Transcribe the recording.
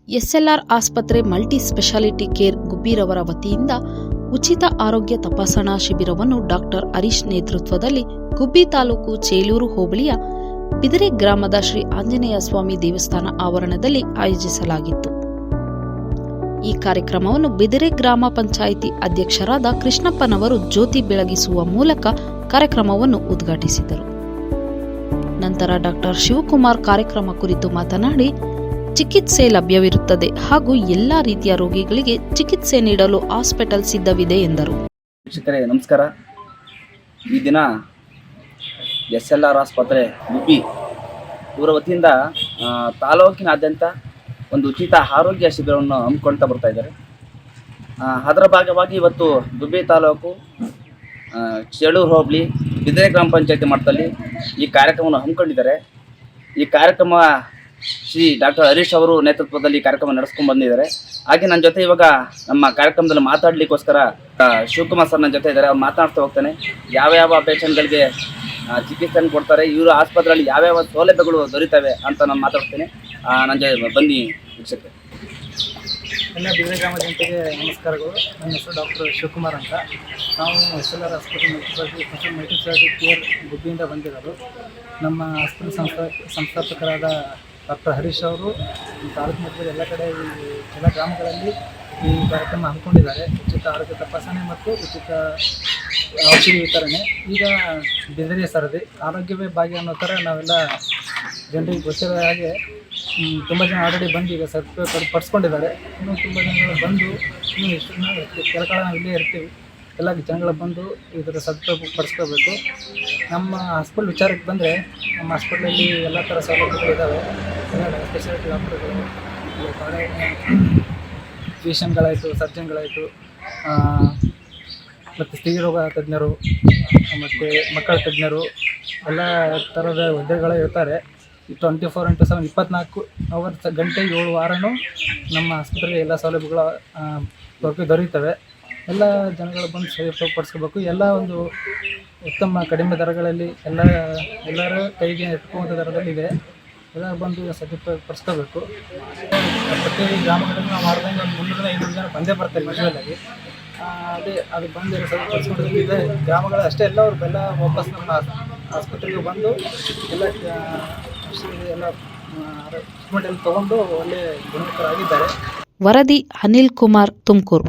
SLR ಆಸ್ಪತ್ರೆ multi speciality care ಗುಬ್ಬಿರವರ ವತಿಯಿಂದ ಉಚಿತ ಆರೋಗ್ಯ ತಪಾಸಣಾ ಶಿಬಿರವನ್ನು ಡಾಕ್ಟರ್ ಹರೀಶ್ ನೇತೃತ್ವದಲ್ಲಿ ಗುಬ್ಬಿ ತಾಲೂಕು ಚೇಲೂರು ಹೋಬಳಿಯ ಬಿದರೆ ಗ್ರಾಮದ ಶ್ರೀ ಆಂಜನೇಯ ಸ್ವಾಮಿ ದೇವಸ್ಥಾನ ಆವರಣದಲ್ಲಿ ಆಯೋಜಿಸಲಾಗಿತ್ತು. ಈ ಕಾರ್ಯಕ್ರಮವನ್ನು ಬಿದರೆ ಗ್ರಾಮ ಪಂಚಾಯಿತಿ ಅಧ್ಯಕ್ಷರಾದ ಕೃಷ್ಣಪ್ಪನವರು ಜ್ಯೋತಿ ಬೆಳಗಿಸುವ ಮೂಲಕ ಕಾರ್ಯಕ್ರಮವನ್ನು ಉದ್ಘಾಟಿಸಿದರು. ನಂತರ ಡಾಕ್ಟರ್ ಶಿವಕುಮಾರ್ ಕಾರ್ಯಕ್ರಮ ಕುರಿತು ಮಾತನಾಡಿ, ಚಿಕಿತ್ಸೆ ಲಭ್ಯವಿರುತ್ತದೆ ಹಾಗೂ ಎಲ್ಲಾ ರೀತಿಯ ರೋಗಿಗಳಿಗೆ ಚಿಕಿತ್ಸೆ ನೀಡಲು ಹಾಸ್ಪಿಟಲ್ ಸಿದ್ಧವಿದೆ ಎಂದರು. ವೀಕ್ಷಕರೇ ನಮಸ್ಕಾರ. ಈ ದಿನ ಎಸ್ಎಲ್ಆರ್ ಆಸ್ಪತ್ರೆ ಗುಬ್ಬಿ ಇವರ ವತಿಯಿಂದ ತಾಲೂಕಿನಾದ್ಯಂತ ಒಂದು ಉಚಿತ ಆರೋಗ್ಯ ಶಿಬಿರವನ್ನು ಹಮ್ಮಿಕೊಳ್ತಾ ಬರ್ತಾ ಇದ್ದಾರೆ. ಅದರ ಭಾಗವಾಗಿ ಇವತ್ತು ಗುಬ್ಬಿ ತಾಲೂಕು ಚೇಳೂರು ಹೋಬಳಿ ಬಿದರೆ ಗ್ರಾಮ ಪಂಚಾಯತಿ ಮಟ್ಟದಲ್ಲಿ ಈ ಕಾರ್ಯಕ್ರಮವನ್ನು ಹಮ್ಮಿಕೊಂಡಿದ್ದಾರೆ. ಈ ಕಾರ್ಯಕ್ರಮ ಶ್ರೀ ಡಾಕ್ಟರ್ ಹರೀಶ್ ಅವರು ನೇತೃತ್ವದಲ್ಲಿ ಕಾರ್ಯಕ್ರಮ ನಡೆಸ್ಕೊಂಡು ಬಂದಿದ್ದಾರೆ. ಹಾಗೆ ನನ್ನ ಜೊತೆ ಇವಾಗ ನಮ್ಮ ಕಾರ್ಯಕ್ರಮದಲ್ಲಿ ಮಾತಾಡಲಿಕ್ಕೋಸ್ಕರ ಶಿವಕುಮಾರ್ ಸರ್ ನನ್ನ ಜೊತೆ ಇದ್ದಾರೆ. ಅವ್ರು ಮಾತನಾಡ್ತಾ ಹೋಗ್ತಾನೆ. ಯಾವ್ಯಾವ ಪೇಷಂಟ್ಗಳಿಗೆ ಚಿಕಿತ್ಸೆಯನ್ನು ಕೊಡ್ತಾರೆ, ಇವರು ಆಸ್ಪತ್ರೆಯಲ್ಲಿ ಯಾವ್ಯಾವ ಸೌಲಭ್ಯಗಳು ದೊರೀತವೆ ಅಂತ ನಾನು ಮಾತಾಡ್ತೇನೆ. ನನ್ನ ಜೊತೆ ಬನ್ನಿ ವೀಕ್ಷಕರೇ. ಎಲ್ಲ ಬಿದರೆ ಗ್ರಾಮ ಜನತೆಗೆ ನಮಸ್ಕಾರಗಳು. ನನ್ನ ಹೆಸರು ಡಾಕ್ಟರ್ ಶಿವಕುಮಾರ್ ಅಂತ. ನಾವು ಎಸ್ಎಲ್ಆರ್ ಆಸ್ಪತ್ರೆ ಮಲ್ಟಿ ಸ್ಪೆಷಾಲಿಟಿ ಕೇರ್ ಗುಬ್ಬಿಯಿಂದ ಬಂದಿರೋದು. ನಮ್ಮ ಆಸ್ಪತ್ರೆ ಸಂಸ್ಥಾಪಕರಾದ ಡಾಕ್ಟರ್ ಹರೀಶ್ ಅವರು ತಾಲೂಕು ಮಟ್ಟದಲ್ಲಿ ಎಲ್ಲ ಕಡೆ ಎಲ್ಲ ಗ್ರಾಮಗಳಲ್ಲಿ ಈ ಕಾರ್ಯಕ್ರಮ ಹಮ್ಮಿಕೊಂಡಿದ್ದಾರೆ. ಉಚಿತ ಆರೋಗ್ಯ ತಪಾಸಣೆ ಮತ್ತು ಉಚಿತ ಔಷಧಿ ವಿತರಣೆ. ಈಗ ಬಿದರೆ ಸರದಿ ಆರೋಗ್ಯವೇ ಭಾಗ್ಯ ಅನ್ನೋ ಥರ ನಾವೆಲ್ಲ ಜನರಿಗೆ ಗೊತ್ತಿರೋ ಹಾಗೆ ತುಂಬ ಜನ ಆಲ್ರೆಡಿ ಬಂದು ಈಗ ಪಡಿಸ್ಕೊಂಡಿದ್ದಾರೆ. ಇನ್ನೂ ತುಂಬ ಜನಗಳು ಬಂದು ಇನ್ನೂ ಎಷ್ಟು ಕೆಲ ಕಾಲ ನಾವು ಇಲ್ಲೇ ಇರ್ತೀವಿ. ಎಲ್ಲ ಜನಗಳು ಬಂದು ಇದರ ಸದುಪಯೋಗ ಪಡಿಸ್ಕೋಬೇಕು. ನಮ್ಮ ಹಾಸ್ಪಿಟ್ಲ್ ವಿಚಾರಕ್ಕೆ ಬಂದರೆ ನಮ್ಮ ಹಾಸ್ಪಿಟ್ಲಲ್ಲಿ ಎಲ್ಲ ಥರ ಸೌಲಭ್ಯಗಳು ಇದ್ದಾವೆ. ಎಲ್ಲ ಸ್ಪೆಷಾಲಿಟಿ ಡಾಕ್ಟರ್ಗಳು, ಫಿಷಿಯನ್ಗಳಾಯಿತು, ಸರ್ಜನ್ಗಳಾಯಿತು, ಮತ್ತು ಸ್ತ್ರೀರೋಗ ತಜ್ಞರು ಮತ್ತು ಮಕ್ಕಳ ತಜ್ಞರು ಎಲ್ಲ ಥರದ ವೈದ್ಯರುಗಳು ಇರ್ತಾರೆ. 24x7 24 ಅವರ್ಸ್ ಗಂಟೆ 7 ವಾರನೂ ನಮ್ಮ ಆಸ್ಪತ್ರೆಯಲ್ಲಿ ಎಲ್ಲ ಸೌಲಭ್ಯಗಳು ದೊರೆಯುತ್ತವೆ. ಎಲ್ಲ ಜನಗಳು ಬಂದು ಸರಿಪಡಿಸ್ಕೋಬೇಕು. ಎಲ್ಲ ಒಂದು ಉತ್ತಮ ಕಡಿಮೆ ದರಗಳಲ್ಲಿ ಎಲ್ಲರ ಕೈಗೆ ಎಟ್ಕುವಂಥ ದರದಲ್ಲಿ ಇದೆ. ಎಲ್ಲ ಬಂದು ಸರಿಪಡಿಸ್ಕೋಬೇಕು. ಪ್ರತಿ ಗ್ರಾಮಗಳಲ್ಲಿ ನಾವು ಮಾಡಿದಂಗೆ ಒಂದು 300-500 ಜನ ಬಂದೇ ಬರ್ತಾರೆ ಯೂಶ್ವಲಾಗಿ. ಅದು ಬಂದು ಸರಿಪಡಿಸ್ಕೊಂಡಿದ್ದು ಇದೆ ಗ್ರಾಮಗಳು ಅಷ್ಟೇ. ಎಲ್ಲ ವಾಪಸ್ ನಮ್ಮ ಆಸ್ಪತ್ರೆಗೆ ಬಂದು ಎಲ್ಲ ಟ್ರೀಟ್ಮೆಂಟ್ ಎಲ್ಲ ತೊಗೊಂಡು ಒಳ್ಳೆ ಗುಣಮುಖರಾಗಿದ್ದಾರೆ. ವರದಿ ಅನಿಲ್ ಕುಮಾರ್, ತುಮಕೂರು.